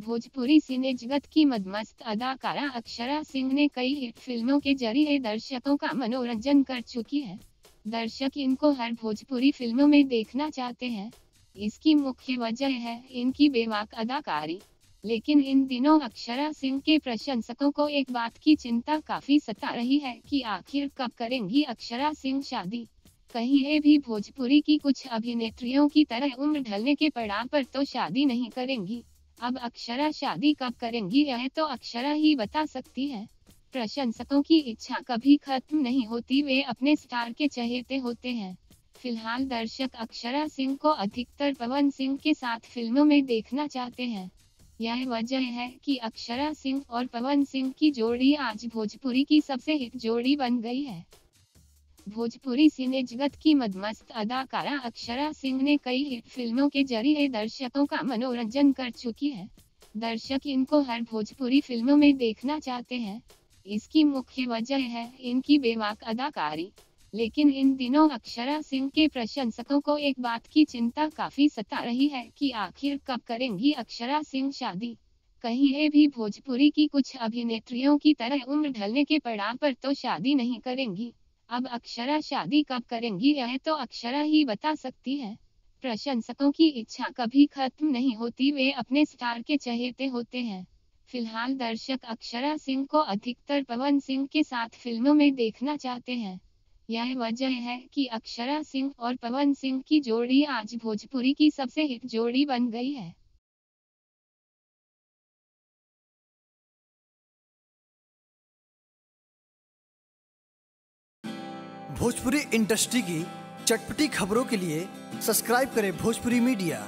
भोजपुरी सिने जगत की मदमस्त अदाकारा अक्षरा सिंह ने कई हिट फिल्मों के जरिए दर्शकों का मनोरंजन कर चुकी है। दर्शक इनको हर भोजपुरी फिल्मों में देखना चाहते हैं। इसकी मुख्य वजह है इनकी बेबाक अदाकारी। लेकिन इन दिनों अक्षरा सिंह के प्रशंसकों को एक बात की चिंता काफी सता रही है कि आखिर कब करेंगी अक्षरा सिंह शादी। कहीं ये भी भोजपुरी की कुछ अभिनेत्रियों की तरह उम्र ढलने के पड़ाव पर तो शादी नहीं करेंगी। अब अक्षरा शादी कब करेंगी यह तो अक्षरा ही बता सकती है। प्रशंसकों की इच्छा कभी खत्म नहीं होती, वे अपने स्टार के चहेते होते हैं। फिलहाल दर्शक अक्षरा सिंह को अधिकतर पवन सिंह के साथ फिल्मों में देखना चाहते हैं। यह वजह है कि अक्षरा सिंह और पवन सिंह की जोड़ी आज भोजपुरी की सबसे हिट जोड़ी बन गई है। भोजपुरी सिने जगत की मदमस्त अदाकारा अक्षरा सिंह ने कई हिट फिल्मों के जरिए दर्शकों का मनोरंजन कर चुकी है। दर्शक इनको हर भोजपुरी फिल्मों में देखना चाहते हैं। इसकी मुख्य वजह है इनकी बेबाक अदाकारी। लेकिन इन दिनों अक्षरा सिंह के प्रशंसकों को एक बात की चिंता काफी सता रही है कि आखिर कब करेंगी अक्षरा सिंह शादी। कहीं ये भी भोजपुरी की कुछ अभिनेत्रियों की तरह उम्र ढलने के पड़ाव पर तो शादी नहीं करेंगी। अब अक्षरा शादी कब करेंगी यह तो अक्षरा ही बता सकती है। प्रशंसकों की इच्छा कभी खत्म नहीं होती, वे अपने स्टार के चहेते होते हैं। फिलहाल दर्शक अक्षरा सिंह को अधिकतर पवन सिंह के साथ फिल्मों में देखना चाहते हैं। यह वजह है कि अक्षरा सिंह और पवन सिंह की जोड़ी आज भोजपुरी की सबसे हिट जोड़ी बन गई है। भोजपुरी इंडस्ट्री की चटपटी खबरों के लिए सब्सक्राइब करें भोजपुरी मीडिया।